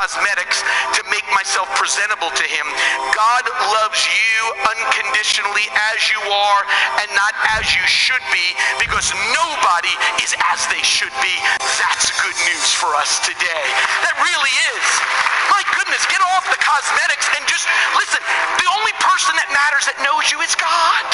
cosmetics to make myself presentable to him. God loves you unconditionally as you are and not as you should be, because nobody is as they should be. That's good news for us today. That really is. My goodness, get off the cosmetics and just listen. The only person that matters that knows you is God.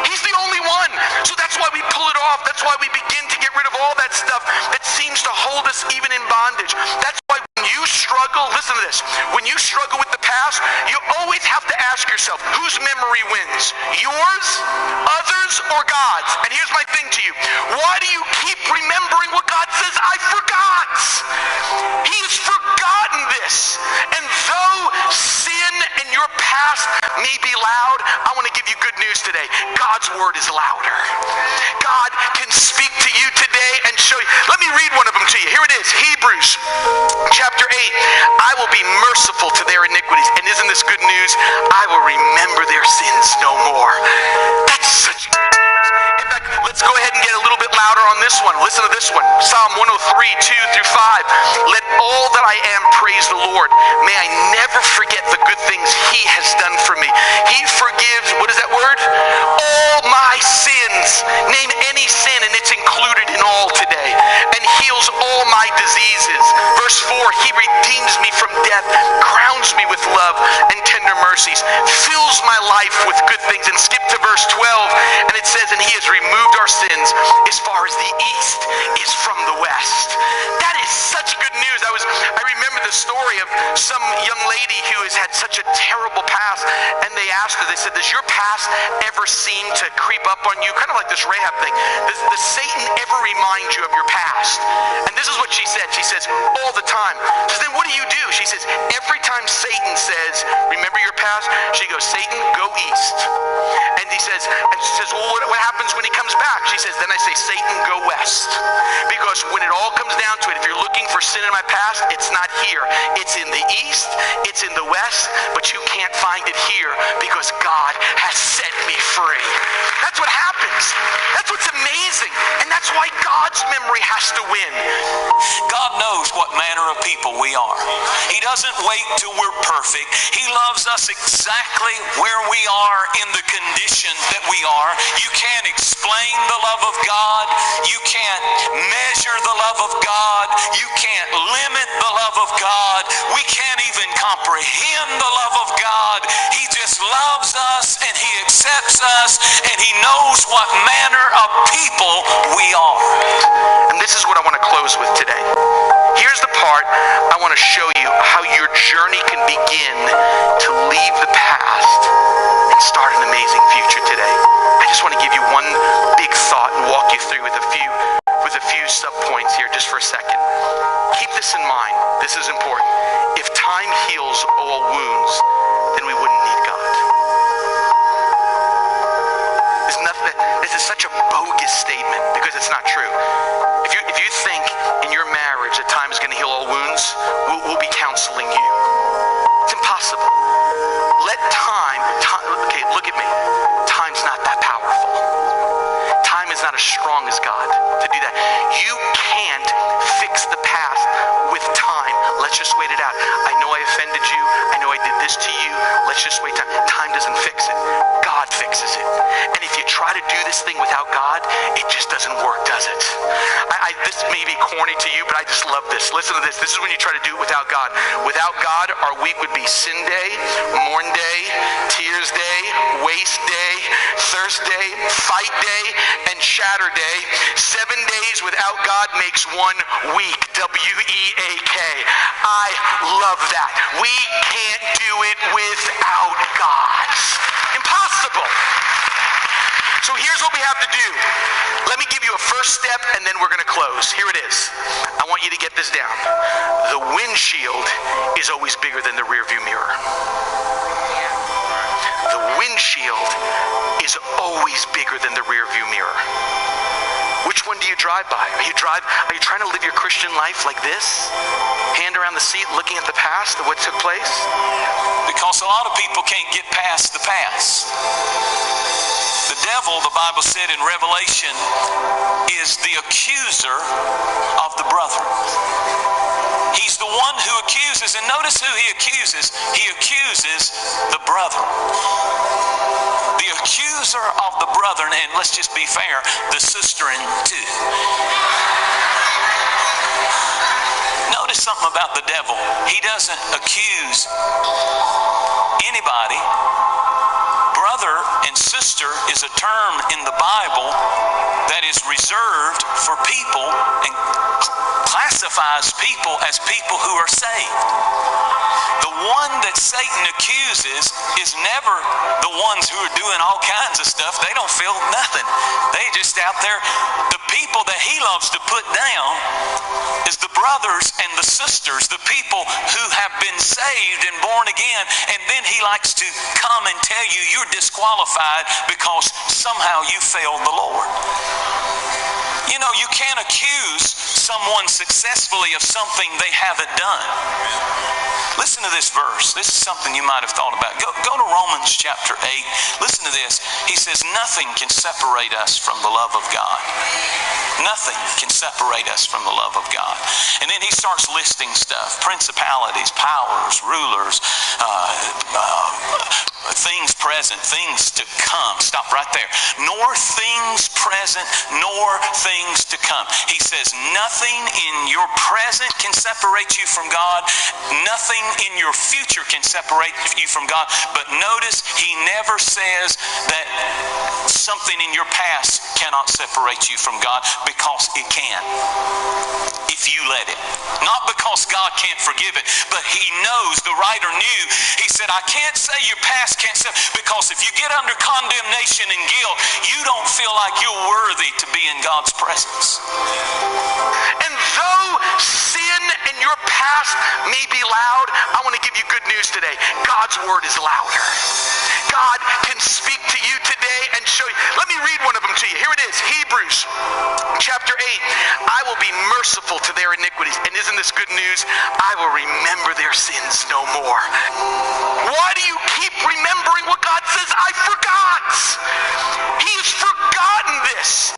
He's the only one. So that's why we pull it off. That's why we begin to get rid of all that stuff that seems to hold us even in bondage. That's why when you struggle, listen to this, when you struggle with the past, you always have to ask yourself, whose memory wins? Yours, others, or God's? And here's my thing to you. Why do you keep remembering what God says, I forgot? He has forgotten this. And though sin in your past may be loud, I want to give you good news today. God's word is louder. God can speak to you today and show you. Let me read one of them to you. Here it is, Hebrews chapter 8. I will be merciful to their iniquities. And isn't this good news? I will remember their sins no more. That's such good news. In fact, let's go ahead and get a little bit louder on this one. Listen to this one. Psalm 103, 2 through 5. Let all that I am praise the Lord. May I never forget the good things he has done for me. He forgives, what is that word? All my sins. Name any sin and it's included in all today. And heals all my diseases. Verse 4, he redeems me from death, crowns me with love and tender mercies, fills my life with good things. And skip to verse 12, and it says, and he has removed our sins as far as the east is from the west. That is such good news. I remember the story of some young lady who has had such a terrible past, and they asked her, they said, does your past ever seem to creep up on you? Kind of like this Rahab thing. Does Satan ever remind you of your past? And this is what she said. She says, all the time. She says, then what do you do? She says, every time Satan says, remember your past? She goes, Satan, go east. And she says, well, what happens when he comes back? She says, then I say, Satan, go west. Because when it all comes down to it, if you're looking for sin in my past, it's not here. It's in the east, it's in the west, but you can't find it here because God has set me free. That's what happens. That's what's amazing. And that's why God's memory has to win. God knows what manner of people we are. He doesn't wait till we're perfect. He loves us exactly where we are in the condition that we are. You can't explain the love of God. You can't measure the love of God. You can't limit the love of God. We can't even comprehend the love of God. He just loves us and he accepts us and he knows what manner of people we are. And this is what I want to close with today. Here's the part I want to show you how your journey can begin to leave the past and start an amazing future today. I just want to give you one big thought and walk you through with a few sub-points here just for a second. Keep this in mind. This is important. If time heals all wounds, then we wouldn't need God. This is such a bogus statement because it's not true. If you think in your marriage that time is going to heal all wounds, we'll be counseling you. It's impossible. Let time, okay, look at me. Time's not that powerful. Time is not as strong as God to do that. You can't fix the past with time. Let's just wait it out. I know I offended you. I know I did this to you. Let's just wait time. Time doesn't fix it. God fixes it. And if you try to do this thing without God, it just doesn't work, does it? This may be corny to you, but I just love this. Listen to this. This is when you try to do it without God. Without God, our week would be sin day, mourn day, tears day, waste day, thirst day, fight day, and shatter day. 7 days without God makes 1 week. W-E-A-K. I love that. We can't do it without God. Impossible. So here's what we have to do. Let me give you a first step and then we're going to close. Here it is. I want you to get this down. The windshield is always bigger than the rear view mirror. The windshield is always bigger than the rear view mirror. Which one do you drive by? Are you trying to live your Christian life like this? Hand around the seat looking at the past of what took place? Because a lot of people can't get past the past. The devil, the Bible said in Revelation, is the accuser of the brethren. He's the one who accuses. And notice who he accuses. He accuses the brother. The accuser of the brother, and let's just be fair, the sister-in too. Notice something about the devil. He doesn't accuse anybody. Brother and sister is a term in the Bible that is reserved for people and classifies people as people who are saved. The one that Satan accuses is never the ones who are doing all kinds of stuff. They don't feel nothing. They just out there. The people that he loves to put down is the brothers and the sisters, the people who have been saved and born again. And then he likes to come and tell you you're disqualified because somehow you failed the Lord. You know, you can't accuse someone successfully of something they haven't done. Listen to this verse. This is something you might have thought about. Go to Romans chapter 8. Listen to this. He says, nothing can separate us from the love of God. Nothing can separate us from the love of God. And then he starts listing stuff. Principalities, powers, rulers, things present, things to come. Stop right there. Nor things present, nor things to come. He says nothing in your present can separate you from God. Nothing in your future can separate you from God. But notice he never says that something in your past cannot separate you from God, because it can, if you let it. Not because God can't forgive it, but he knows, the writer knew. He said, I can't say your past can't separate, because if you get under condemnation and guilt, you don't feel like you're worthy to be in God's presence. And though sin in your past may be loud, I want to give you good news today. God's word is louder. God can speak to you today and show you. Let me read one of them to you. Here it is, Hebrews chapter 8. I will be merciful to their iniquities. And isn't this good news? I will remember their sins no more. Why do you keep remembering what God says? I forgot. He has forgotten this.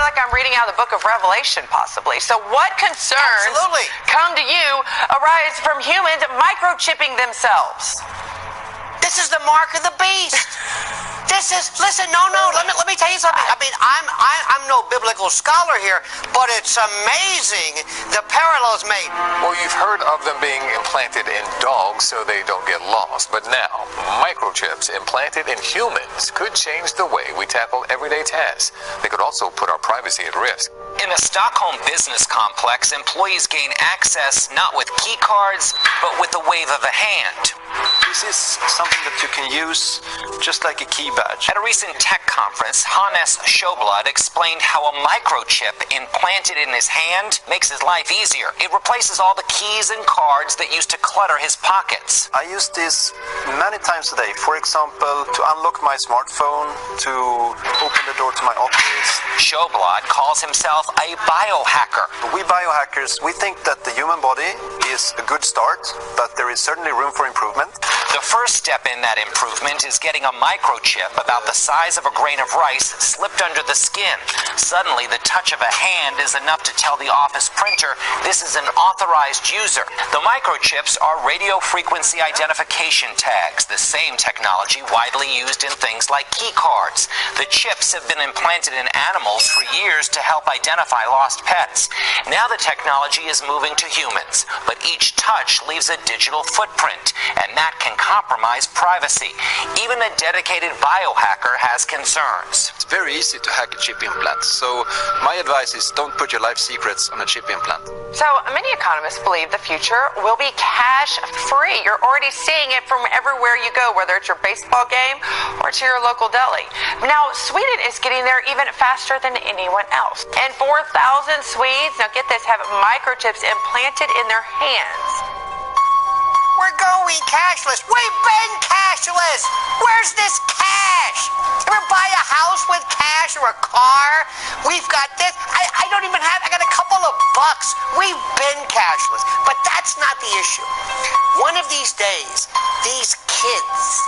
like I'm reading out of the book of Revelation, possibly. So what concerns come to you arise from humans microchipping themselves? This is the mark of the beast. Listen, no, let me tell you something. I mean, I'm no biblical scholar here, but it's amazing the parallels made. Well, you've heard of them being implanted in dogs so they don't get lost, but now microchips implanted in humans could change the way we tackle everyday tasks. They could also put our privacy at risk. In a Stockholm business complex, employees gain access not with key cards, but with the wave of a hand. This is something that you can use just like a key badge. At a recent tech conference, Hannes Sjöblad explained how a microchip implanted in his hand makes his life easier. It replaces all the keys and cards that used to clutter his pockets. I use this many times a day. For example, to unlock my smartphone, to open the door to my office. Sjöblad calls himself a biohacker. We biohackers, we think that the human body is a good start, but there is certainly room for improvement. The first step in that improvement is getting a microchip about the size of a grain of rice slipped under the skin. Suddenly, the touch of a hand is enough to tell the office printer this is an authorized user. The microchips are radio frequency identification tags, the same technology widely used in things like key cards. The chips have been implanted in animals for years to help identify lost pets. Now the technology is moving to humans, but each touch leaves a digital footprint, and that can compromise privacy. Even a dedicated biohacker has concerns. It's very easy to hack a chip implant, so my advice is don't put your life secrets on a chip implant. So many economists believe the future will be cash-free. You're already seeing it from everywhere you go, whether it's your baseball game or to your local deli. Now, Sweden is getting there even faster than anyone else. And 4,000 Swedes, now get this, have microchips implanted in their hands. We're going cashless. We've been cashless. Where's this cash? Ever buy a house with cash or a car? We've got this. I don't even have, I got a couple of bucks. We've been cashless. But that's not the issue. One of these days, these kids,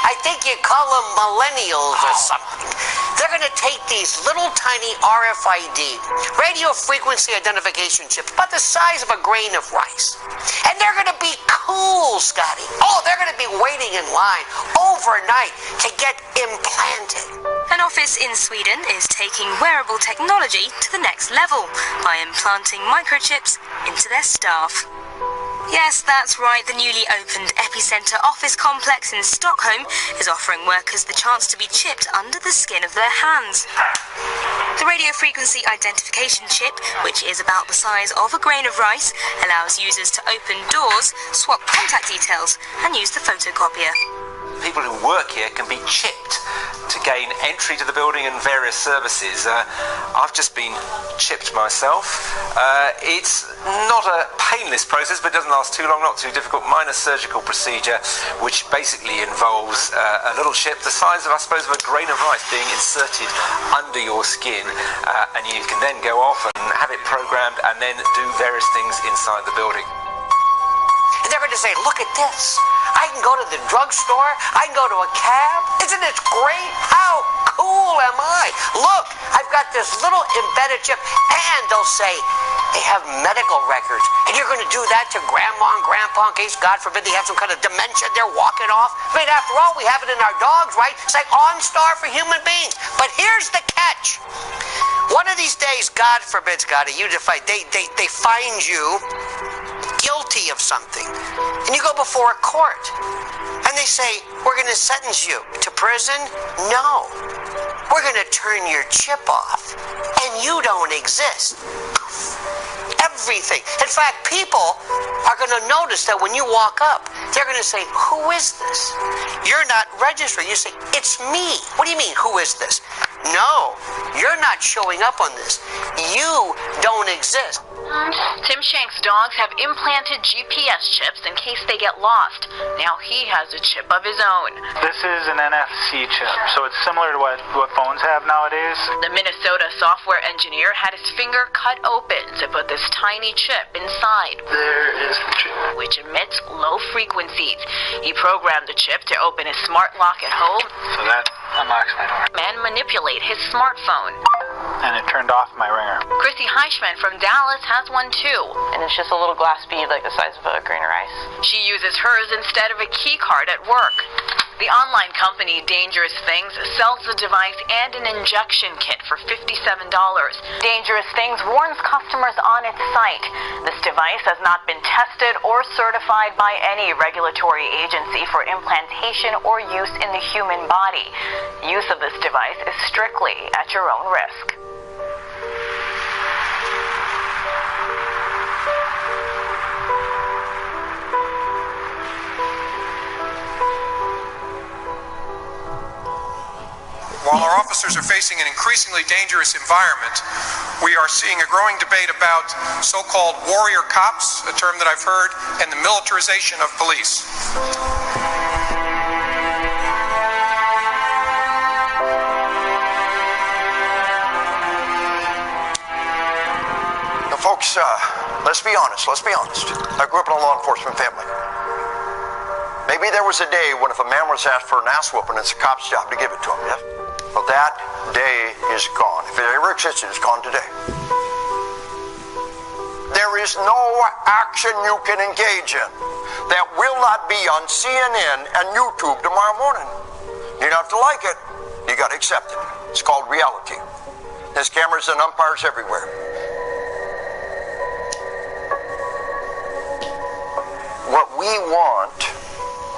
I think you call them millennials or something, they're going to take these little tiny RFID, radio frequency identification chips, about the size of a grain of rice. And they're going to be cool, Scotty. Oh, they're going to be waiting in line overnight to get implanted. An office in Sweden is taking wearable technology to the next level by implanting microchips into their staff. Yes, that's right. The newly opened Epicenter office complex in Stockholm is offering workers the chance to be chipped under the skin of their hands. The radio frequency identification chip, which is about the size of a grain of rice, allows users to open doors, swap contact details, and use the photocopier. People who work here can be chipped to gain entry to the building and various services. I've just been chipped myself. It's not a painless process, but it doesn't last too long, not too difficult. Minor surgical procedure, which basically involves a little chip the size of, I suppose, of a grain of rice being inserted under your skin, and you can then go off and have it programmed and then do various things inside the building. And they're going to say, look at this. I can go to the drugstore. I can go to a cab. Isn't it great? How cool am I? Look, I've got this little embedded chip. And they'll say, they have medical records. And you're going to do that to grandma and grandpa in case, God forbid, they have some kind of dementia they're walking off. I mean, after all, we have it in our dogs, right? It's like OnStar for human beings. But here's the catch. One of these days, God forbid, Scotty, they find you guilty of something, and you go before a court, and they say, we're going to sentence you to prison? No. We're going to turn your chip off, and you don't exist. Everything. In fact, people are going to notice that when you walk up, they're going to say, who is this? You're not registered. You say, it's me. What do you mean, who is this? No, you're not showing up on this. You don't exist. Tim Shank's dogs have implanted GPS chips in case they get lost. Now he has a chip of his own. This is an NFC chip, so it's similar to what phones have nowadays. The Minnesota software engineer had his finger cut open to put this tiny chip inside. There is the chip, which emits low frequencies. He programmed the chip to open his smart lock at home. So that unlocks my door. And manipulate his smartphone. and it turned off my ringer. Chrissy Heichman from Dallas has one too. And it's just a little glass bead like the size of a grain of rice. She uses hers instead of a key card at work. The online company Dangerous Things sells the device and an injection kit for $57. Dangerous Things warns customers on its site. This device has not been tested or certified by any regulatory agency for implantation or use in the human body. Use of this device is strictly at your own risk. While our officers are facing an increasingly dangerous environment, we are seeing a growing debate about so-called warrior cops, a term that I've heard, and the militarization of police. Now, folks, let's be honest. I grew up in a law enforcement family. Maybe there was a day when if a man was asked for an ass whooping, it's a cop's job to give it to him, yes? Well, that day is gone. If it ever existed, it's gone today. There is no action you can engage in that will not be on CNN and YouTube tomorrow morning. You don't have to like it. You got to accept it. It's called reality. There's cameras and umpires everywhere. What we want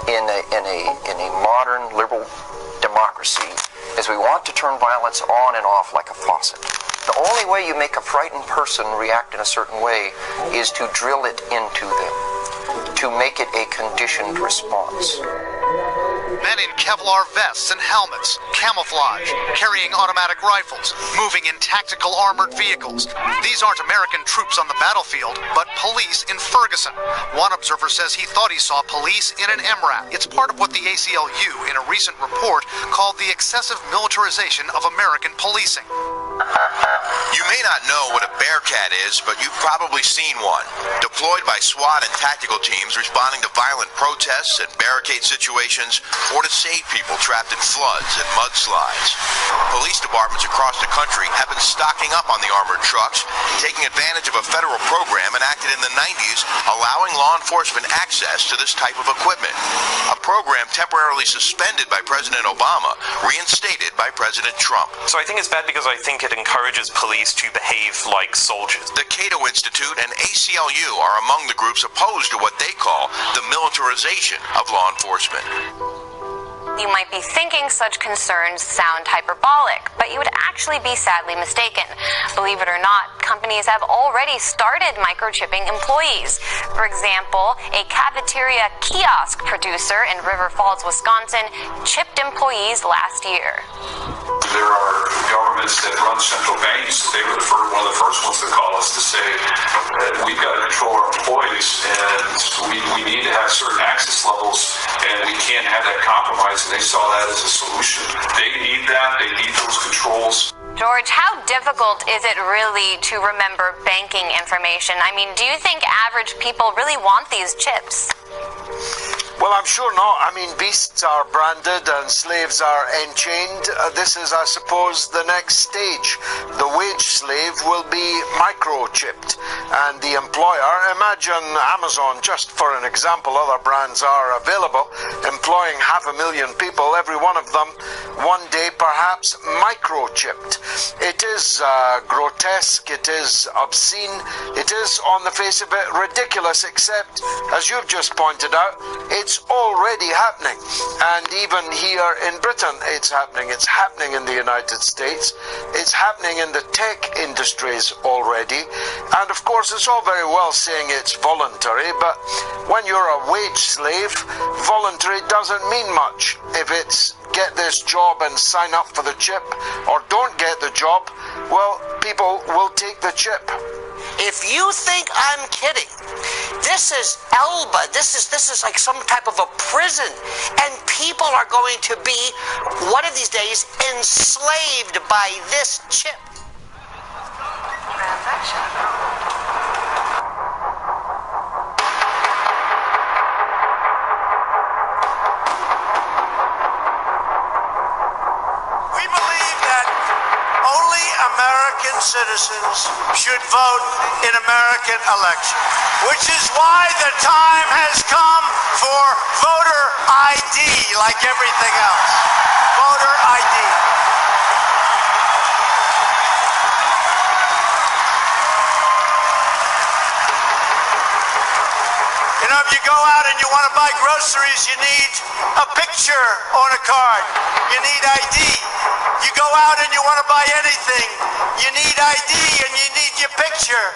in a modern liberal democracy is we want to turn violence on and off like a faucet. The only way you make a frightened person react in a certain way is to drill it into them, to make it a conditioned response. Men in Kevlar vests and helmets, camouflage, carrying automatic rifles, moving in tactical armored vehicles. These aren't American troops on the battlefield, but police in Ferguson. One observer says he thought he saw police in an MRAP. It's part of what the ACLU, in a recent report, called the excessive militarization of American policing. You may not know what a Bearcat is, but you've probably seen one. Deployed by SWAT and tactical teams responding to violent protests and barricade situations, or to save people trapped in floods and mudslides. Police departments across the country have been stocking up on the armored trucks, taking advantage of a federal program enacted in the 90s, allowing law enforcement access to this type of equipment. A program temporarily suspended by President Obama, reinstated by President Trump. So I think it's bad because I think it encourages police to behave like soldiers. The Cato Institute and ACLU are among the groups opposed to what they call the militarization of law enforcement. You might be thinking such concerns sound hyperbolic, but you would actually be sadly mistaken. Believe it or not, companies have already started microchipping employees. For example, a cafeteria kiosk producer in River Falls, Wisconsin, chipped employees last year. There are governments that run central banks. They were one of the first ones to call us to say that we've got to control our employees and we need to have certain access levels and we can't have that compromise. And they saw that as a solution. They need that. They need those controls. George, how difficult is it really to remember banking information? I mean, do you think average people really want these chips? Well, I'm sure not. I mean, beasts are branded and slaves are enchained. This is, I suppose, the next stage. The wage slave will be microchipped. And the employer, imagine Amazon, just for an example, other brands are available, employing 500,000 people, every one of them, one day perhaps microchipped. It is grotesque, it is obscene, it is, on the face of it, ridiculous, except, as you've just pointed out, it's already happening. And even here in Britain, it's happening. It's happening in the United States. It's happening in the tech industries already. And of course, it's all very well saying it's voluntary, but when you're a wage slave, voluntary doesn't mean much. If it's get this job and sign up for the chip, or don't get the job, well, people will take the chip. If you think I'm kidding, this is Elba. This is like some type of a prison, and people are going to be, one of these days, enslaved by this chip. Transaction. We believe that only America American citizens should vote in American elections, which is why the time has come for voter ID, like everything else. Voter ID. You know, if you go out and you want to buy groceries, you need a picture on a card. You need ID. You go out and you want to buy anything, you need ID and you need your picture.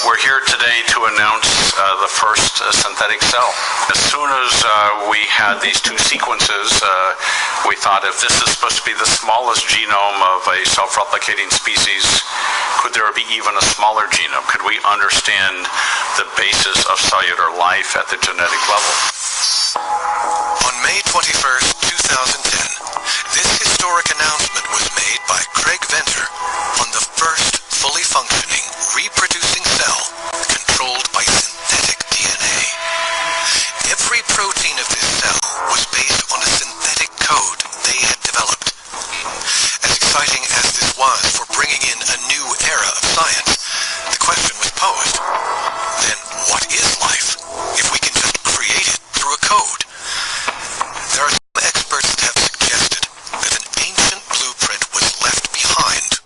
We're here today to announce the first synthetic cell. As soon as we had these two sequences, we thought if this is supposed to be the smallest genome of a self-replicating species, could there be even a smaller genome? Could we understand the basis of cellular life at the genetic level? On May 21st, 2010, this historic announcement was made by Craig Venter on the first fully functioning, reproducing cell controlled by synthetic DNA. Every protein of this cell was based on a synthetic code they had developed. As exciting as this was for bringing in a new era of science, the question was posed, then what is life if we can just create it through a code? There are some experts that have suggested that an ancient blueprint was left behind.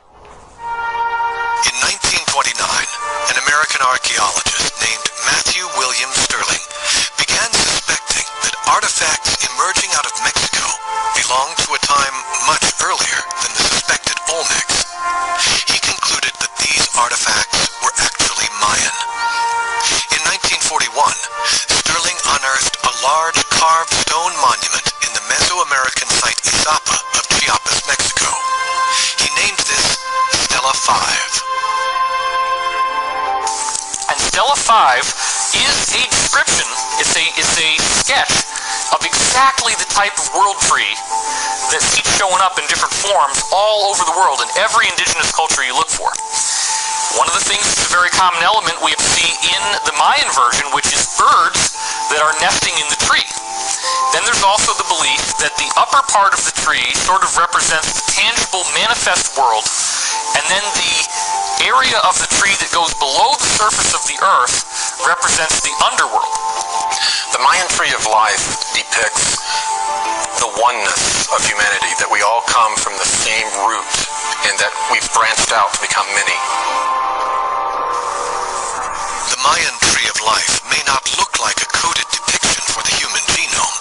In 1929, an American archaeologist named Matthew William Sterling began suspecting that artifacts emerging out of Mexico belonged to a time much earlier than the suspected Olmecs. He concluded that these artifacts were actually Mayan. In 1941, Sterling unearthed a large carved stone monument in the Mesoamerican site Izapa of Chiapas, Mexico. He named this Stela 5. And Stela 5 is a description, it's a sketch of exactly the type of world tree that keeps showing up in different forms all over the world in every indigenous culture you look for. One of the things that's a very common element we see in the Mayan version, which is birds that are nesting in the tree. Then there's also the belief that the upper part of the tree sort of represents the tangible, manifest world, and then the area of the tree that goes below the surface of the earth represents the underworld. The Mayan tree of life depicts the oneness of humanity, that we all come from the same root and that we've branched out to become many. The Mayan tree of life may not look like a coded depiction for the human genome.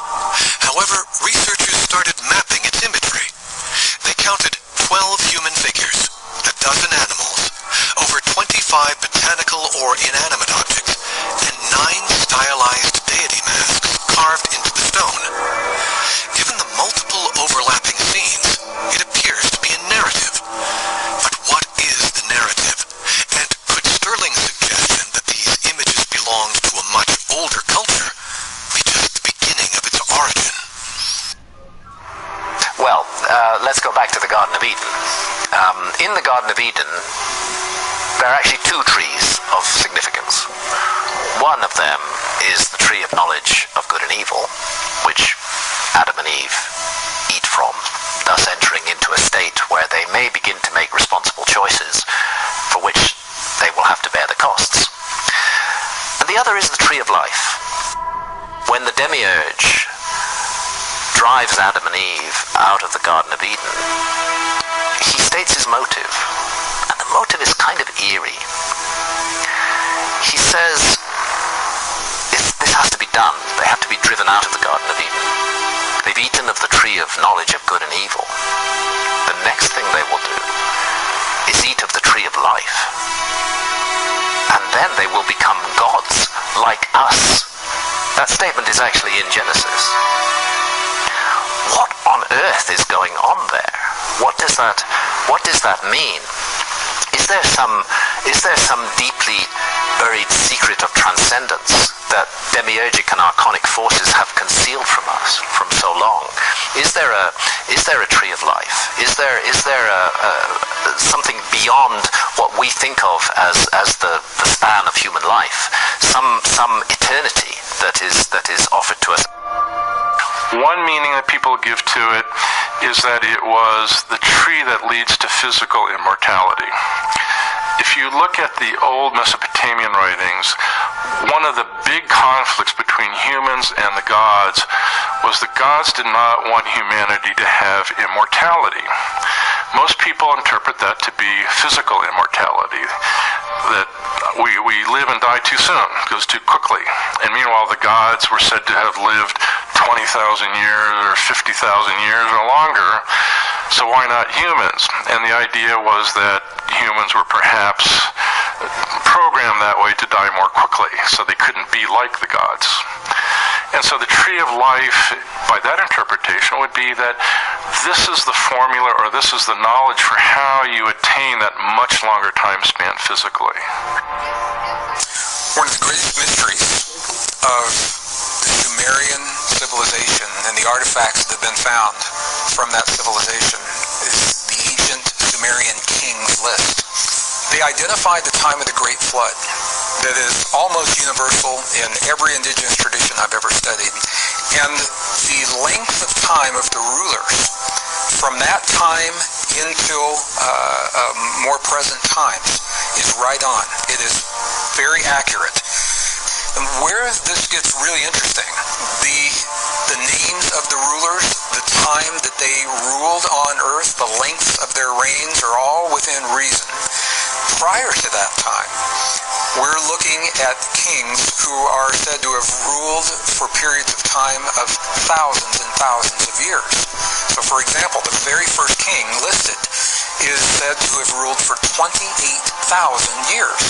However, researchers started mapping its imagery. They counted 12 human figures, a dozen animals, over 25 botanical or inanimate objects, and 9 stylized deity masks carved into the stone. Given the multiple overlapping scenes, it appears to be a narrative. But what is the narrative? And could Sterling's suggestion that these images belonged to a much older culture be just the beginning of its origin? Well, let's go back to the Garden of Eden. In the Garden of Eden, there are actually 2 trees of significance. One of them is the tree of knowledge of good and evil, which Adam and Eve eat from, thus entering into a state where they may begin to make responsible choices for which they will have to bear the costs. And the other is the tree of life. When the demiurge drives Adam and Eve out of the Garden of Eden, he states his motive, and the motive is kind of eerie. He says this has to be done. They have to be driven out of the Garden of Eden. They've eaten of the tree of knowledge of good and evil. The next thing they will do is eat of the tree of life. And then they will become gods like us. That statement is actually in Genesis. What on earth is going on there? What does that mean? Is there some deeply buried secret of transcendence that demiurgic and archonic forces have concealed from us from so long? Is there a tree of life? Is there something beyond what we think of as the span of human life? Some eternity that is offered to us. One meaning that people give to it is that it was the tree that leads to physical immortality. If you look at the old Mesopotamian writings, one of the big conflicts between humans and the gods was the gods did not want humanity to have immortality. Most people interpret that to be physical immortality, that we live and die too soon, goes too quickly. And meanwhile, the gods were said to have lived 20,000 years or 50,000 years or longer, so why not humans? And the idea was that humans were perhaps programmed that way to die more quickly, so they couldn't be like the gods. And so the tree of life, by that interpretation, would be that this is the formula, or this is the knowledge for how you attain that much longer time span physically. One of the greatest mysteries of the Sumerian civilization and the artifacts that have been found from that civilization is the ancient Sumerian kings list. They identified the time of the Great Flood that is almost universal in every indigenous tradition I've ever studied. And the length of time of the rulers from that time until more present times is right on. It is very accurate. And where this gets really interesting, the names of the rulers, the time that they ruled on earth, the lengths of their reigns are all within reason. Prior to that time, we're looking at kings who are said to have ruled for periods of time of thousands and thousands of years. So for example, the very first king listed is said to have ruled for 28,000 years.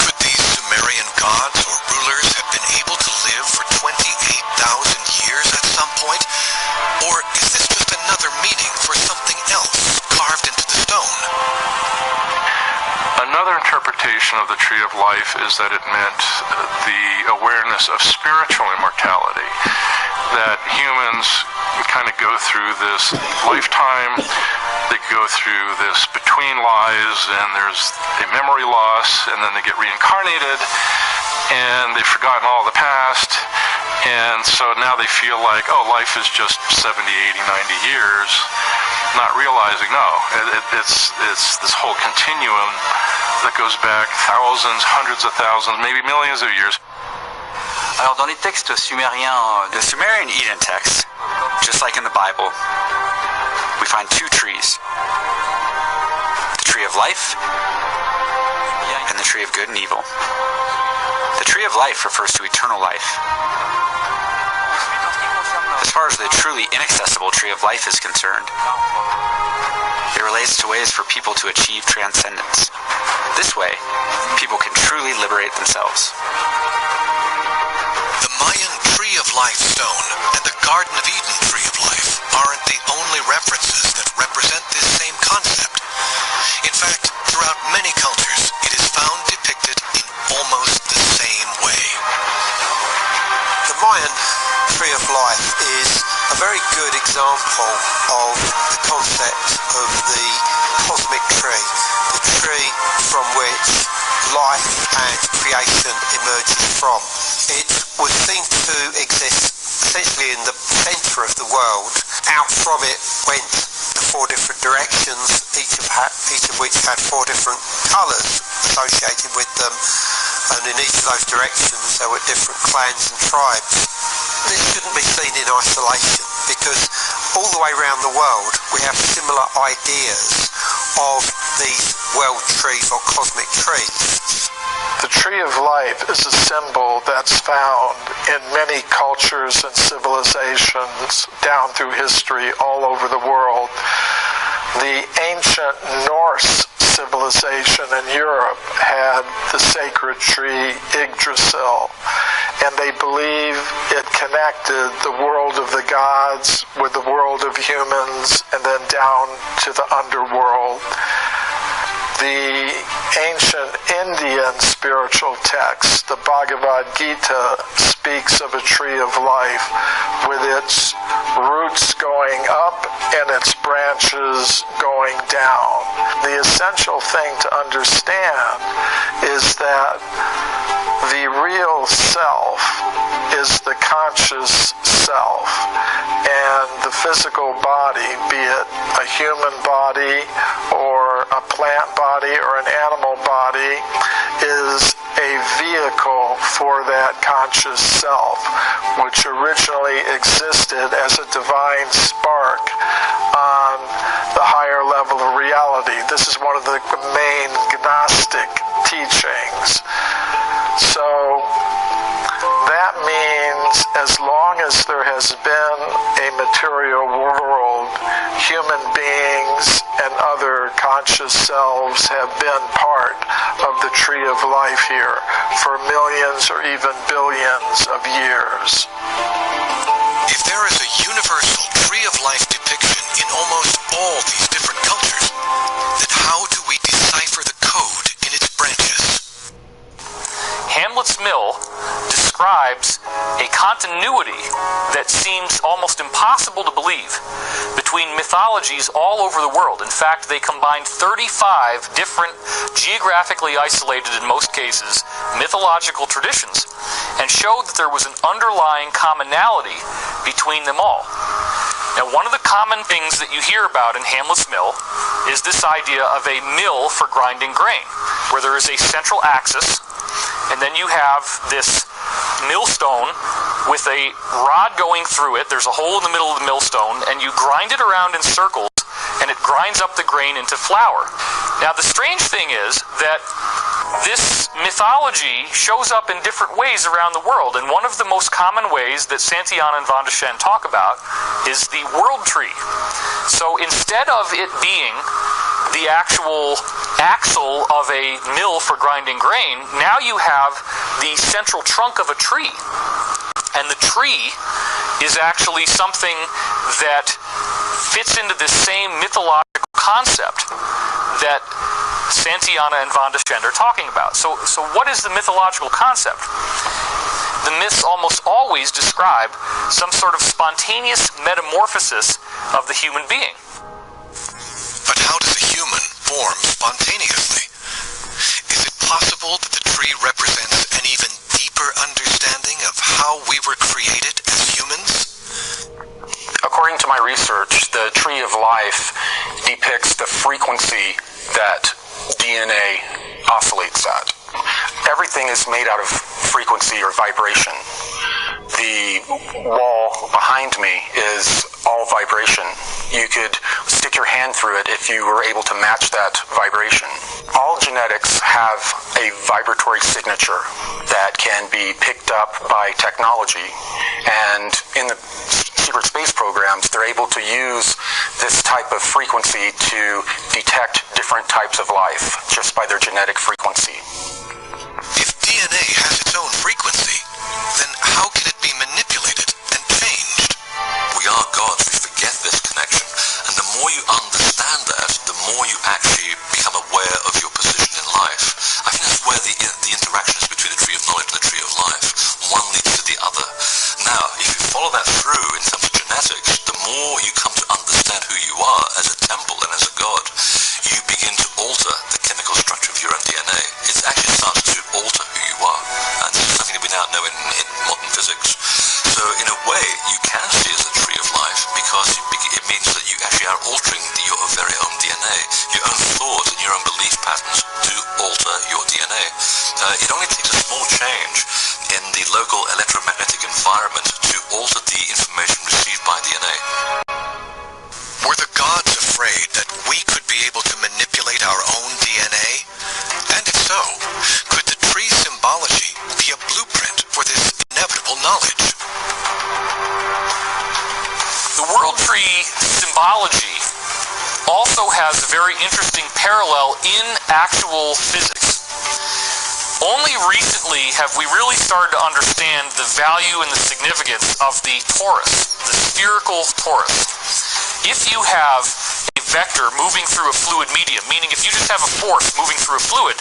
Could these Sumerian gods or rulers have been able to live for 28,000 years at some point? Or is this just another meaning for something else carved into the stone? Another interpretation of the tree of life is that it meant the awareness of spiritual immortality, that humans kind of go through this lifetime, they go through this between lives, and there's a memory loss, and then they get reincarnated, and they've forgotten all the past, and so now they feel like, oh, life is just 70, 80, 90 years, not realizing, no, it's this whole continuum that goes back thousands, hundreds of thousands, maybe millions of years. Alors dans les textes sumériens, the Sumerian Eden text, just like in the Bible, we find two trees. The tree of life and the tree of good and evil. The tree of life refers to eternal life. As far as the truly inaccessible tree of life is concerned, it relates to ways for people to achieve transcendence. This way, people can truly liberate themselves. The Mayan Tree of Life stone and the Garden of Eden Tree of Life aren't the only references that represent this same concept. In fact, throughout many cultures, it is found depicted in almost the same way. The Mayan Tree of Life is a very good example of the concept of the cosmic tree, the tree from which life and creation emerges from. It was seen to exist essentially in the center of the world. Out from it went the four different directions, each of which had four different colors associated with them, and in each of those directions there were different clans and tribes. This shouldn't be seen in isolation, because all the way around the world, we have similar ideas of these world trees or cosmic trees. The tree of life is a symbol that's found in many cultures and civilizations down through history all over the world. The ancient Norse civilization in Europe had the sacred tree Yggdrasil, and they believe it connected the world of the gods with the world of humans and then down to the underworld. The ancient Indian spiritual text, the Bhagavad Gita, speaks of a tree of life with its roots going up and its branches going down. The essential thing to understand is that the real self is the conscious self, and the physical body, be it a human body or a plant body or an animal body, is a vehicle for that conscious self, which originally existed as a divine spark on the higher level of reality. This is one of the main Gnostic teachings. So that means as long as there has been a material world, human beings and other conscious selves have been part of the tree of life here for millions or even billions of years. If there is a universal tree of life depiction in almost all these different cultures, then how do we decipher the code in its branches? Hamlet's Mill describes a continuity that seems almost impossible to believe between mythologies all over the world. In fact, they combined 35 different, geographically isolated in most cases, mythological traditions and showed that there was an underlying commonality between them all. Now, one of the common things that you hear about in Hamlet's Mill is this idea of a mill for grinding grain, where there is a central axis, and then you have this millstone with a rod going through it. There's a hole in the middle of the millstone, and you grind it around in circles, and it grinds up the grain into flour. Now, the strange thing is that this mythology shows up in different ways around the world, and one of the most common ways that Santayana and Van de Shen talk about is the world tree. So instead of it being the actual axle of a mill for grinding grain, now you have the central trunk of a tree. And the tree is actually something that fits into this same mythological concept that Santayana and Van de Shen are talking about. So what is the mythological concept? The myths almost always describe some sort of spontaneous metamorphosis of the human being. But how does a human form spontaneously? Is it possible that the tree represents an even deeper understanding of how we were created as humans? According to my research, the tree of life depicts the frequency that DNA oscillates at. Everything is made out of frequency or vibration. The wall behind me is all vibration. You could stick your hand through it if you were able to match that vibration. All genetics have a vibratory signature that can be picked up by technology, and in the secret space programs, they're able to use this type of frequency to detect different types of life just by their genetic frequency. If DNA has its own frequency, then how can it be manipulated and changed? We are gods, we forget this connection, and the more you understand that, the more you actually become aware of your position in life. I think that's where the interaction is between the tree of knowledge and the tree of life. One leads to the other. Now, if you follow that through in terms of genetics, the more you come to understand who you are as a temple and as a god, you begin to alter the chemical structure of your own DNA. It actually starts to alter who you are, and this is something that we now know in modern physics. So in a way, you can see it as a tree of life, because it means that you actually are altering your very own DNA, your own thoughts and your own belief patterns to alter your DNA. It only takes a small change in the local electromagnetic environment to alter the information received by DNA. gods afraid that we could be able to manipulate our own DNA? And if so, could the tree symbology be a blueprint for this inevitable knowledge? The world tree symbology also has a very interesting parallel in actual physics. Only recently have we really started to understand the value and the significance of the torus, the spherical torus. If you have a vector moving through a fluid medium, meaning if you just have a force moving through a fluid,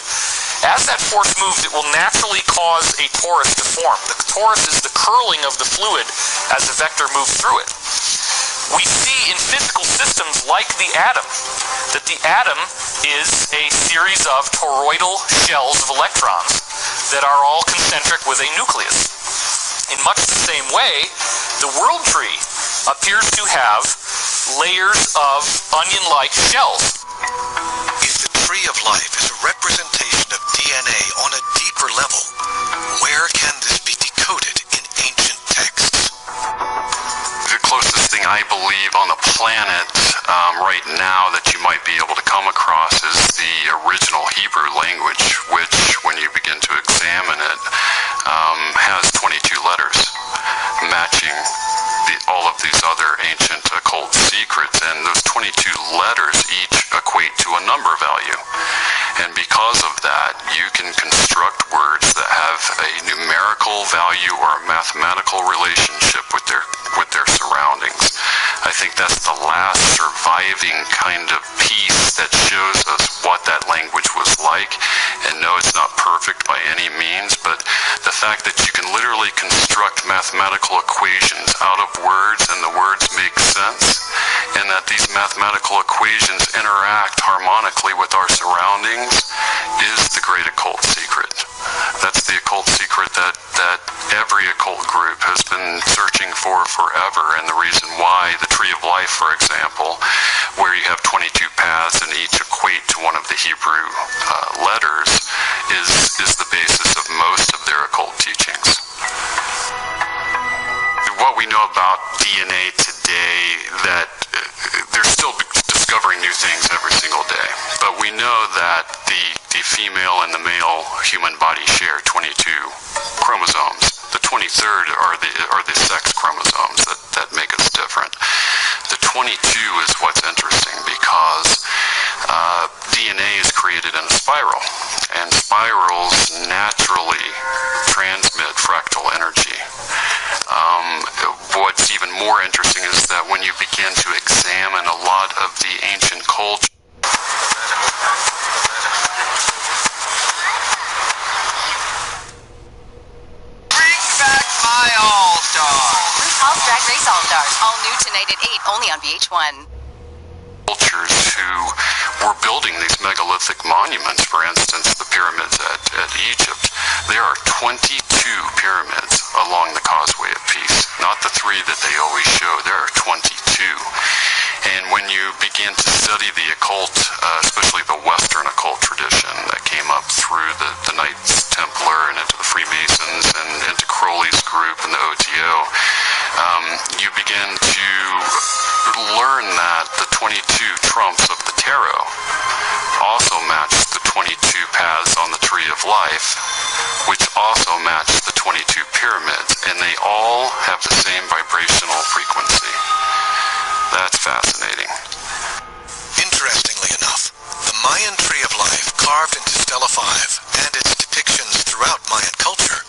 as that force moves, it will naturally cause a torus to form. The torus is the curling of the fluid as the vector moves through it. We see in physical systems like the atom that the atom is a series of toroidal shells of electrons that are all concentric with a nucleus. In much the same way, the world tree appears to have layers of onion-like shells. If the tree of life is a representation of DNA on a deeper level, where can this be decoded in ancient texts? The closest thing I believe on the planet right now that you might be able to come across is the original Hebrew language, which, when you begin to examine it, has 22 letters, matching all of these other ancient occult secrets, and those 22 letters each equate to a number value. And because of that, you can construct words that have a numerical value or a mathematical relationship with their surroundings. I think that's the last surviving kind of piece that shows us what that language was like. And no, it's not perfect by any means, but the fact that you can literally construct mathematical equations out of words and the words make sense, and that these mathematical equations interact harmonically with our surroundings is the great occult secret. That's the occult secret that every occult group has been searching for forever, and the reason why the Tree of Life, for example, where you have 22 paths and each equate to one of the Hebrew letters, is the basis of most of their occult teachings. What we know about DNA today, that they're still discovering new things every single day, but we know that the female and the male human body share 22 chromosomes. The 23rd are the sex chromosomes that make us different. The 22 is what's interesting because DNA is created in a spiral, and spirals naturally transmit fractal energy. What's even more interesting is that when you begin to examine a lot of the ancient culture, My All-Stars. RuPaul's Drag Race All-Stars. All new tonight at 8, only on VH1. Cultures who were building these megalithic monuments, for instance, the pyramids at Egypt, there are 22 pyramids along the Causeway of Peace, not the 3 that they always show. There are 22. And when you begin to study the occult, especially the Western occult tradition that came up through the Knights Templar and into the Freemasons and into Crowley's group and the OTO, you begin to learn that the 22 trumps of the tarot also match the 22 paths on the Tree of Life, which also match the 22 pyramids, and they all have the same vibrational frequency. That's fascinating. Interestingly enough, the Mayan Tree of Life carved into Stela 5 and its depictions throughout Mayan culture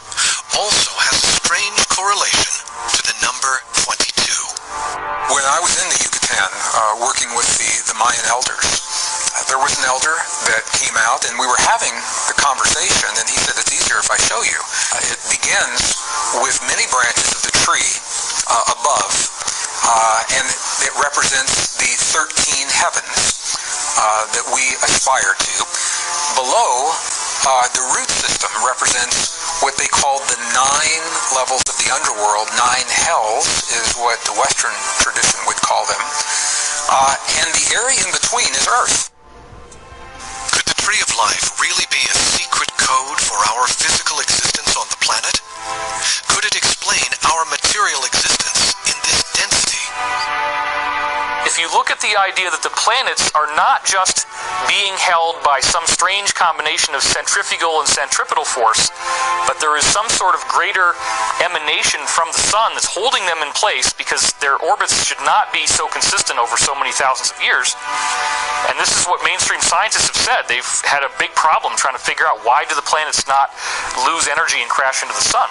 also has a strange correlation to the number 22. When I was in the Yucatan working with the Mayan elders, there was an elder that came out and we were having the conversation, and he said, it's easier if I show you. It begins with many branches of the tree above, and it represents the 13 heavens that we aspire to. Below, the root system represents what they call the 9 levels of the underworld. 9 hells is what the Western tradition would call them. And the area in between is Earth. Could the Tree of Life really be a secret code for our physical existence on the planet? Could it explain our material existence in this density? If you look at at the idea that the planets are not just being held by some strange combination of centrifugal and centripetal force, but there is some sort of greater emanation from the sun that's holding them in place because their orbits should not be so consistent over so many thousands of years. And this is what mainstream scientists have said. They've had a big problem trying to figure out why do the planets not lose energy and crash into the sun.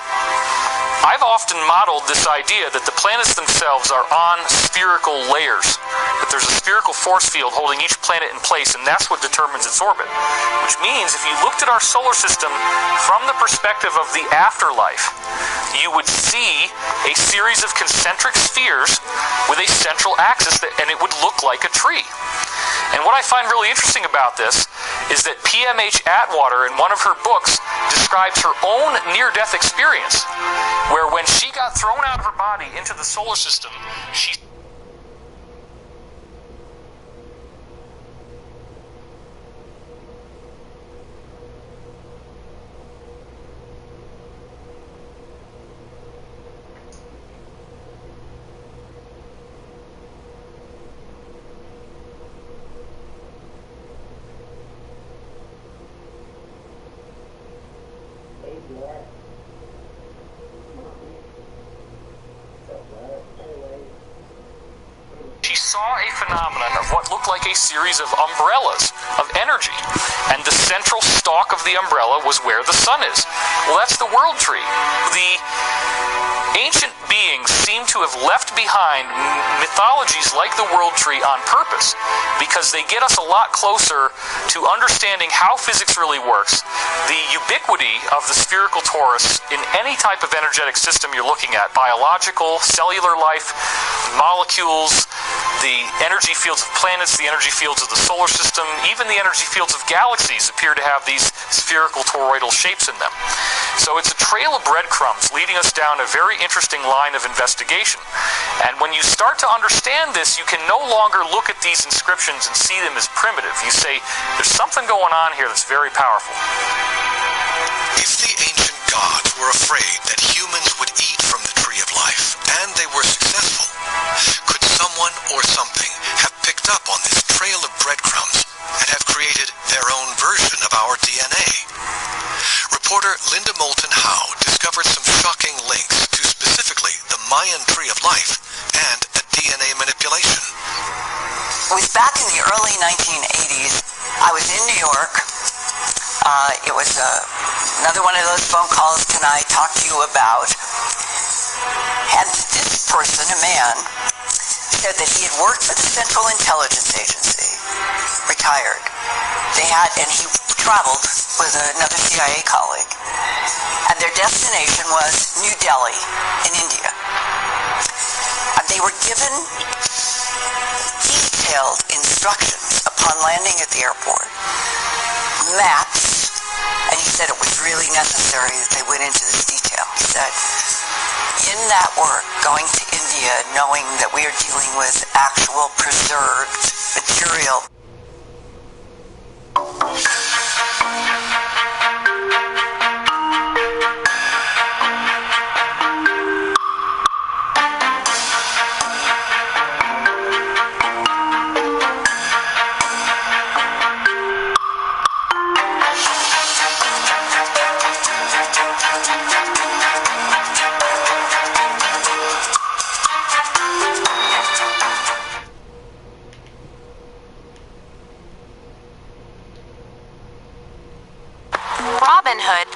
I've often modeled this idea that the planets themselves are on spherical layers, that there's a spherical force field holding each planet in place, and that's what determines its orbit. Which means if you looked at our solar system from the perspective of the afterlife, you would see a series of concentric spheres with a central axis, and it would look like a tree. And what I find really interesting about this is that PMH Atwater, in one of her books, describes her own near-death experience, where when she got thrown out of her body into the solar system, she... saw a phenomenon of what looked like a series of umbrellas of energy, and the central stalk of the umbrella was where the sun is. Well, that's the world tree. The ancient beings seem to have left behind mythologies like the world tree on purpose, because they get us a lot closer to understanding how physics really works, the ubiquity of the spherical torus in any type of energetic system you're looking at, biological, cellular life, molecules, the energy fields of planets, the energy fields of the solar system, even the energy fields of galaxies appear to have these spherical toroidal shapes in them. So it's a trail of breadcrumbs leading us down a very interesting line of investigation. And when you start to understand this, you can no longer look at these inscriptions and see them as primitive. You say, there's something going on here that's very powerful. If the ancient gods were afraid that humans would eat from the tree of life, and they were successful, could someone or something have picked up on this trail of breadcrumbs and have created their own version of our DNA? Reporter Linda Moulton Howe discovered some shocking links to specifically the Mayan tree of life and a DNA manipulation. It was back in the early 1980s. I was in New York. It was another one of those phone calls can I talk to you about. And this person, a man, said that he had worked for the Central Intelligence Agency, retired. And he traveled with another CIA colleague. And their destination was New Delhi in India. And they were given detailed instructions upon landing at the airport, maps, and he said it was really necessary that they went into this detail. He said, in that work, going to India, knowing that we are dealing with actual preserved material.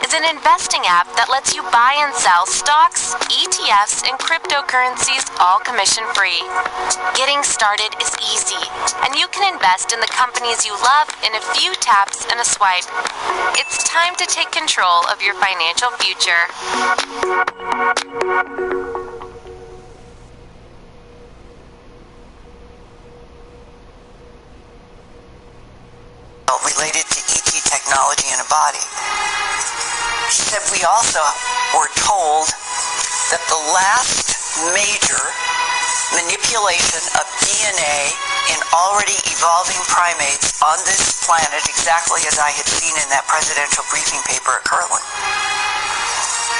Is an investing app that lets you buy and sell stocks, ETFs, and cryptocurrencies all commission-free. Getting started is easy, and you can invest in the companies you love in a few taps and a swipe. It's time to take control of your financial future. Related to ET technology in a body. She said we also were told that the last major manipulation of DNA in already evolving primates on this planet, exactly as I had seen in that presidential briefing paper at Kirtland,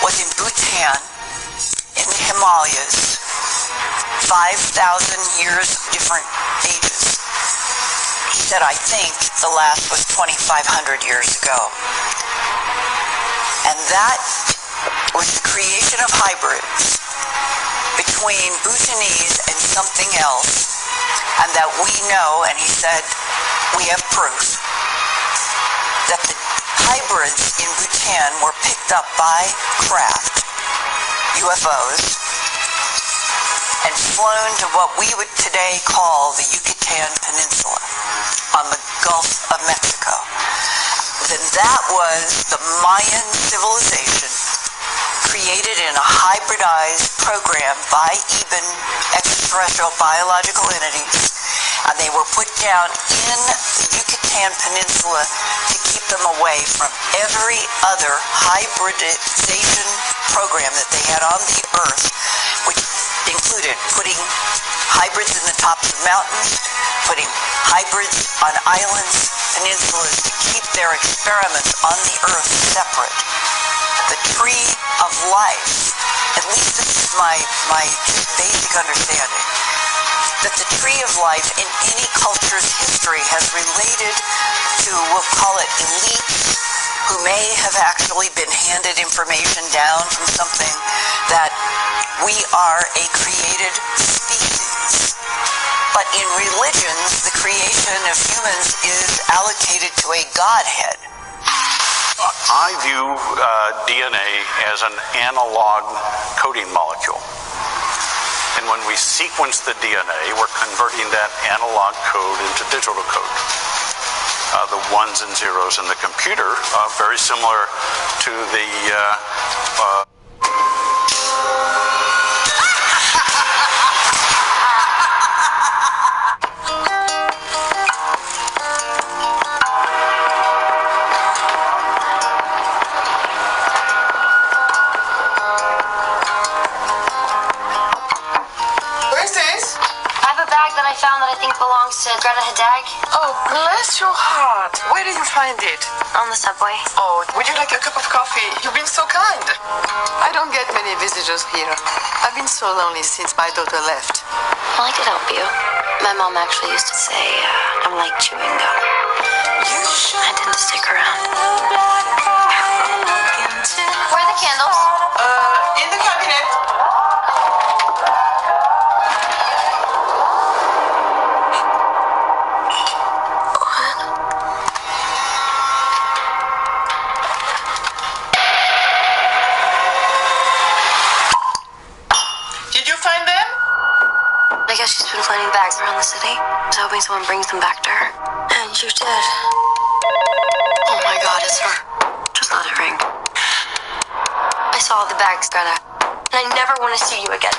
was in Bhutan, in the Himalayas, 5,000 years different ages. He said, I think the last was 2,500 years ago. And that was the creation of hybrids between Bhutanese and something else, and that we know, and he said, we have proof, that the hybrids in Bhutan were picked up by craft, UFOs, and flown to what we would today call the Yucatan Peninsula on the Gulf of Mexico. Then that was the Mayan civilization created in a hybridized program by even extraterrestrial biological entities, and they were put down in the Yucatan Peninsula to keep them away from every other hybridization program that they had on the Earth, which included putting hybrids in the tops of mountains, putting hybrids on islands, peninsulas, to keep their experiments on the Earth separate. The tree of life, at least this is my basic understanding, that the tree of life in any culture's history has related to, we'll call it elites, who may have actually been handed information down from something, that we are a created species. But in religions, the creation of humans is allocated to a godhead. I view DNA as an analog coding molecule. And when we sequence the DNA, we're converting that analog code into digital code. The ones and zeros in the computer are very similar to the I found that I think belongs to Greta Hadag. Oh, bless your heart. Where did you find it? On the subway. Oh, would you like a cup of coffee? You've been so kind. I don't get many visitors here. I've been so lonely since my daughter left. Well, I could help you. My mom actually used to say I'm like chewing gum. I tend to stick around. Where are the candles? In the cabinet. I guess she's been planting bags around the city. I was hoping someone brings them back to her. And you did. Oh my God, it's her. Just let it ring. I saw the bags, Greta. And I never want to see you again.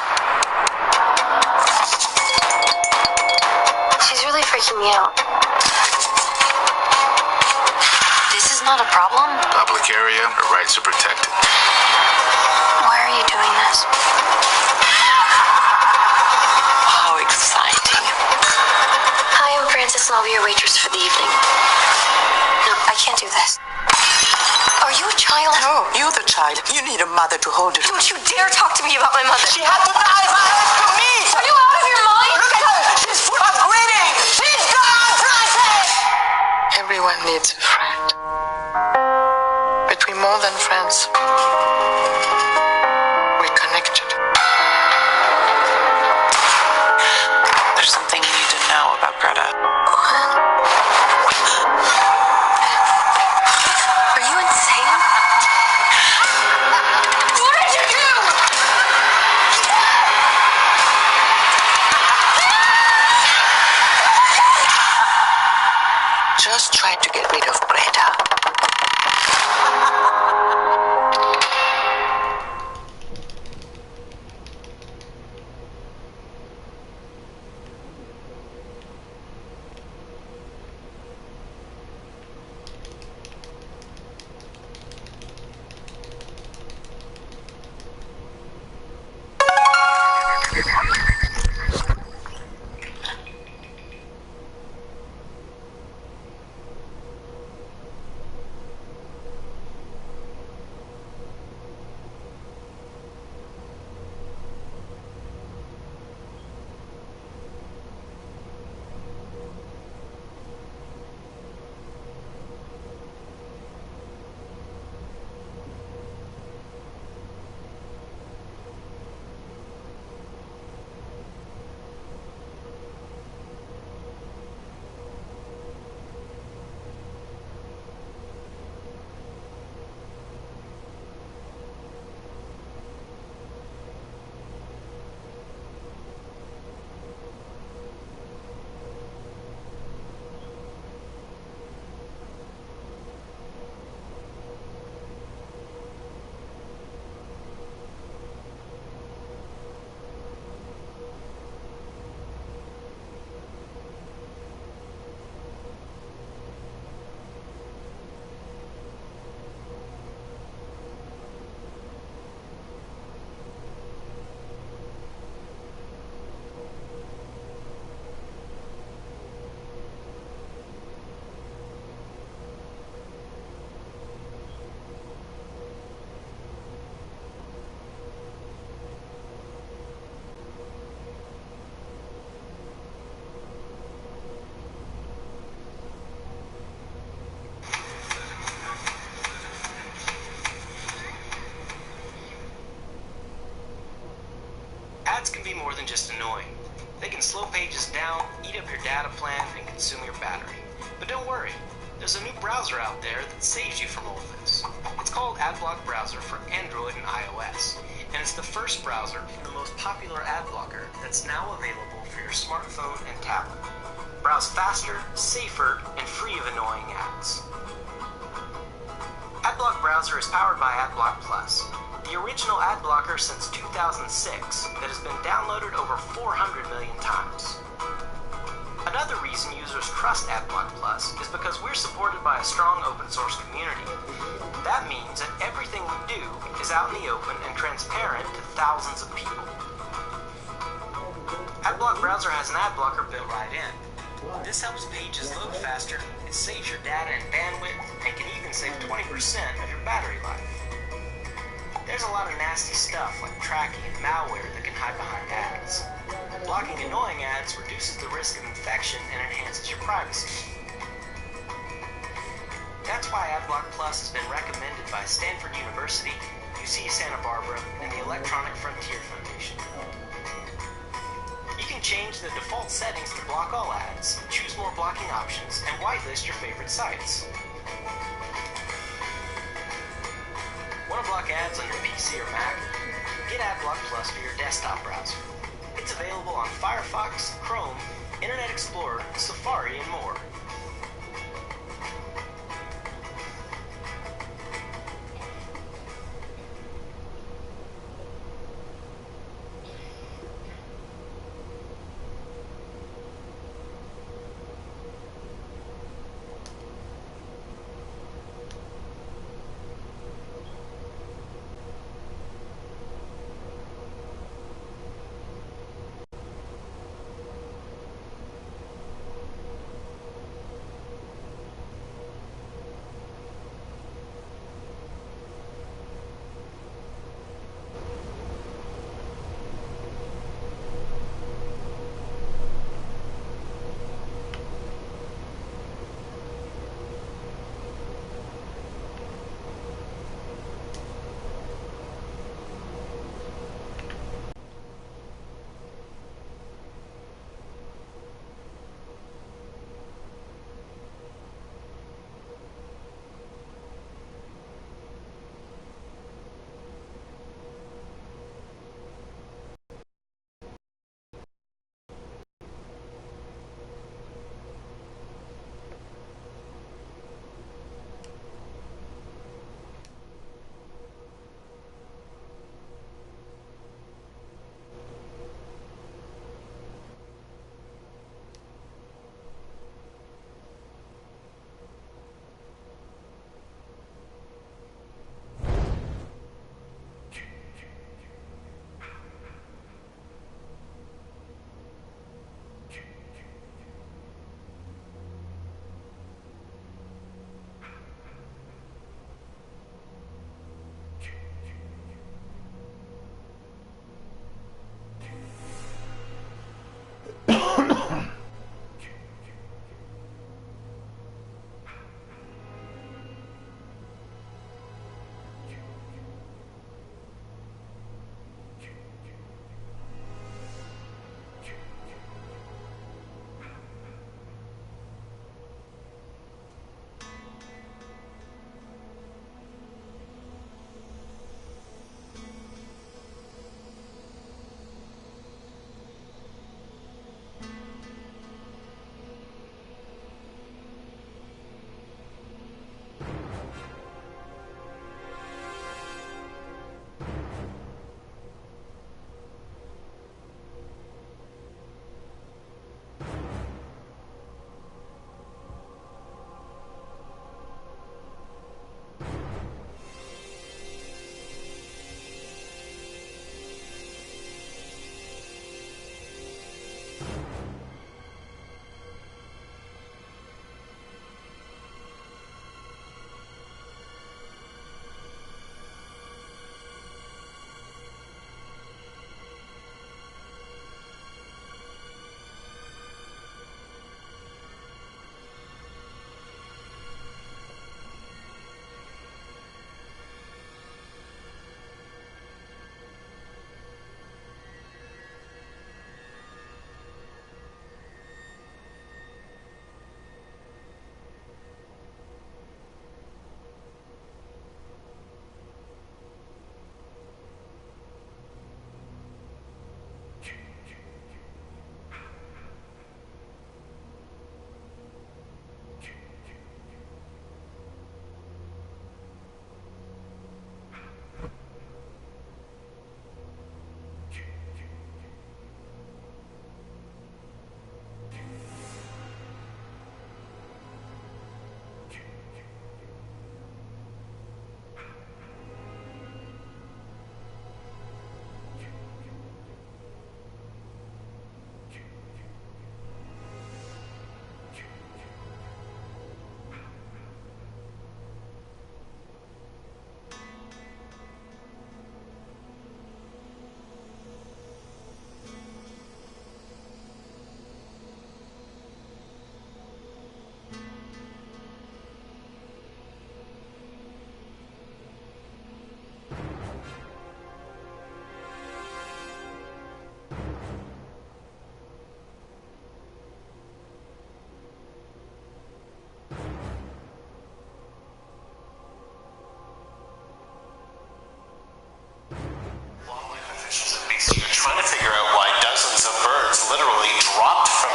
She's really freaking me out. This is not a problem. Public area, her rights are protected. Why are you doing this? Exciting. Hi, I'm Frances, and I'll be your waitress for the evening. No, I can't do this. Are you a child? No, you're the child. You need a mother to hold you. Don't you dare talk to me about my mother. She had to die for us to me. Are you out of your mind? Look at her. She's full of greeting. She's gone, Frances. Everyone needs a friend. But we're more than friends. We're connected. There's something you need to know about Greta. Are you insane? What did you do? Just try to get rid of Greta. Ads can be more than just annoying. They can slow pages down, eat up your data plan, and consume your battery. But don't worry, there's a new browser out there that saves you from all of this. It's called AdBlock Browser for Android and iOS, and it's the first browser and the most popular ad blocker that's now available for your smartphone and tablet. Browse faster, safer, and free of annoying ads. AdBlock Browser is powered by AdBlock Plus, the original ad blocker since 2006 that has been downloaded over 400 million times. Another reason users trust AdBlock Plus is because we're supported by a strong open source community. That means that everything we do is out in the open and transparent to thousands of people. AdBlock Browser has an ad blocker built right in. This helps pages load faster, it saves your data and bandwidth, and can even save 20% of your battery life. There's a lot of nasty stuff like tracking and malware that can hide behind ads. Blocking annoying ads reduces the risk of infection and enhances your privacy. That's why AdBlock Plus has been recommended by Stanford University, UC Santa Barbara, and the Electronic Frontier Foundation. You can change the default settings to block all ads, choose more blocking options, and whitelist your favorite sites. Want to block ads on your PC or Mac? Get AdBlock Plus for your desktop browser. It's available on Firefox, Chrome, Internet Explorer, Safari, and more.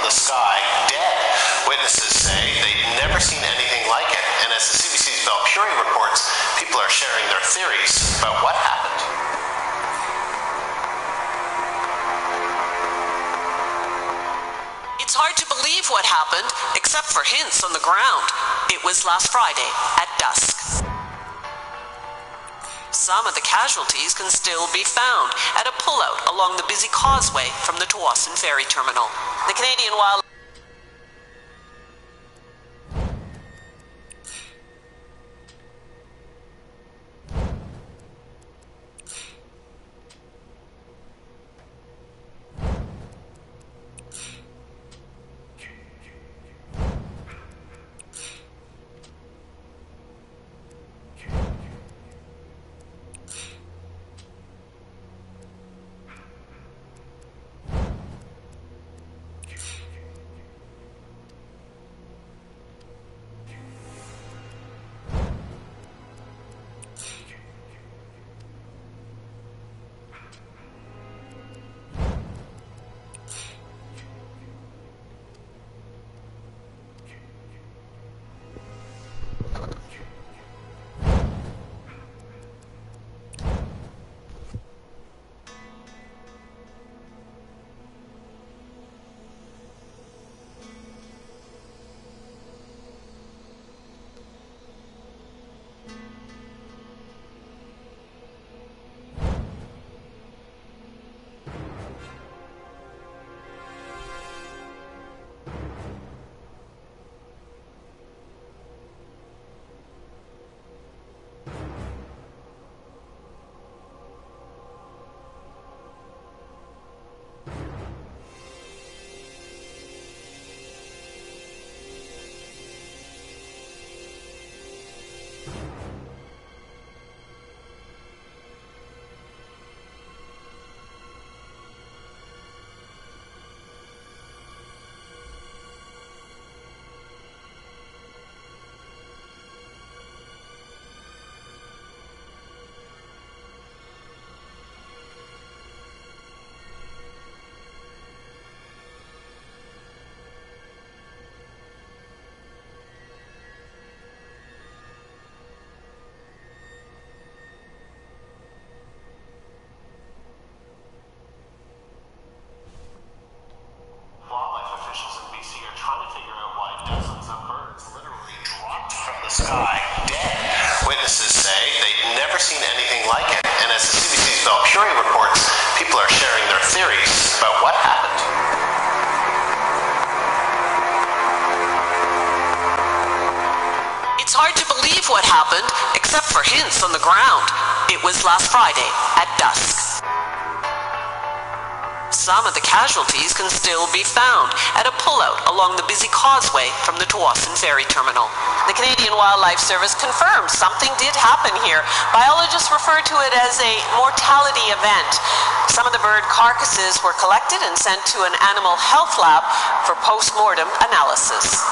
the sky, dead. Witnesses say they've never seen anything like it, and as the CBC's Valpuri reports, people are sharing their theories about what happened. It's hard to believe what happened, except for hints on the ground. It was last Friday at dusk. Some of the casualties can still be found at a pullout along the busy causeway from the Tawasin Ferry Terminal. The Canadian Wildlife officials in BC are trying to figure out why dozens of birds literally dropped from the sky, dead. Witnesses say they've never seen anything like it, and as the CBC's Valpuri reports, people are sharing their theories about what happened. It's hard to believe what happened, except for hints on the ground. It was last Friday at dusk. Some of the casualties can still be found at a pullout along the busy causeway from the Tawasin Ferry Terminal. The Canadian Wildlife Service confirms something did happen here. Biologists refer to it as a mortality event. Some of the bird carcasses were collected and sent to an animal health lab for post-mortem analysis.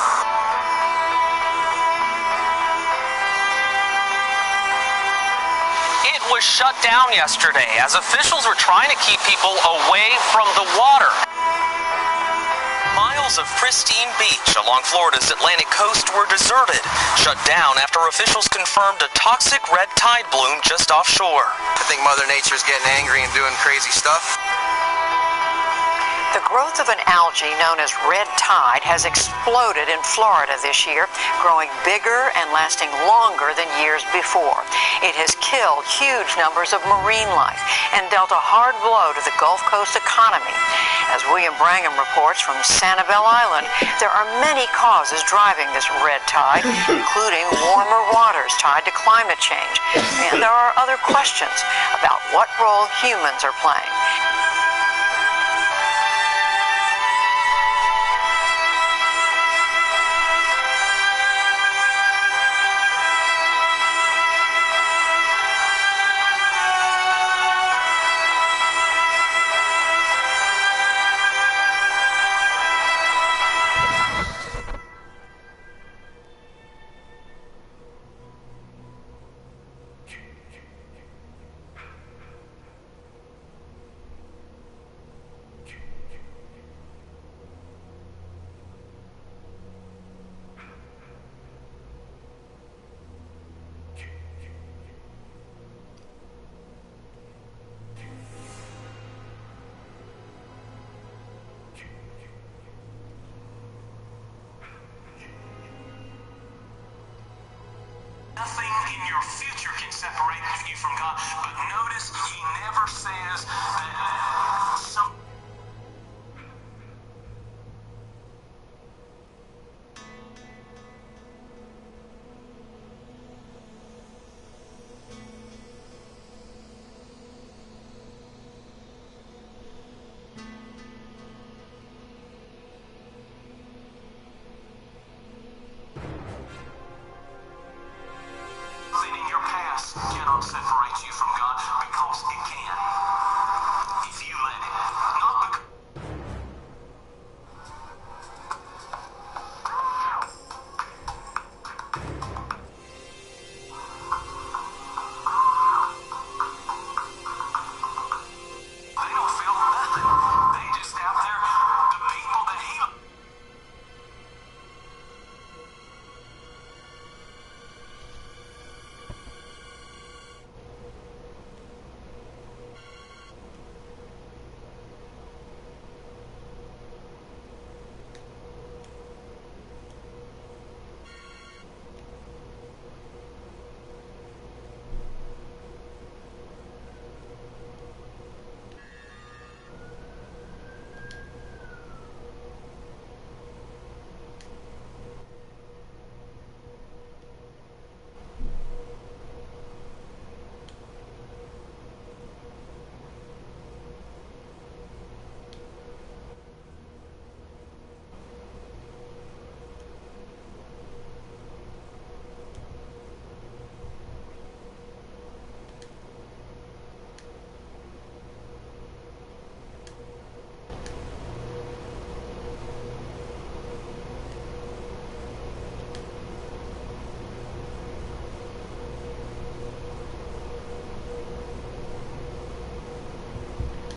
Was shut down yesterday as officials were trying to keep people away from the water. Miles of pristine beach along Florida's Atlantic coast were deserted, shut down after officials confirmed a toxic red tide bloom just offshore. I think Mother Nature's getting angry and doing crazy stuff. The growth of an algae known as red tide has exploded in Florida this year, growing bigger and lasting longer than years before. It has killed huge numbers of marine life and dealt a hard blow to the Gulf Coast economy. As William Brangham reports from Sanibel Island, there are many causes driving this red tide, including warmer waters tied to climate change. And there are other questions about what role humans are playing.